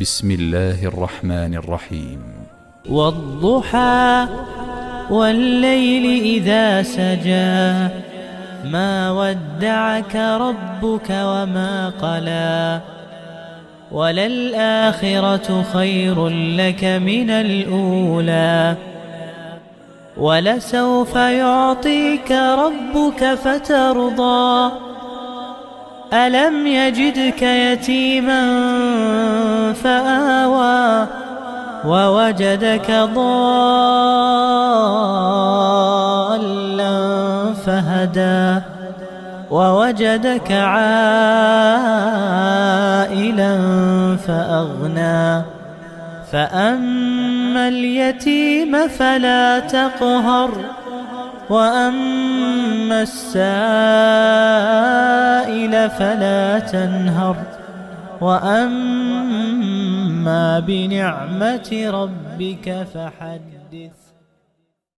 بسم الله الرحمن الرحيم. والضحى والليل إذا سجى ما ودعك ربك وما قلى وللآخرة خير لك من الأولى ولسوف يعطيك ربك فترضى ألم يجدك يتيما فآوى ووجدك ضالا فهدى ووجدك عائلا فأغنى فأما اليتيم فلا تقهر وأما السائل فلا تنهر وأما بنعمة ربك فحدث.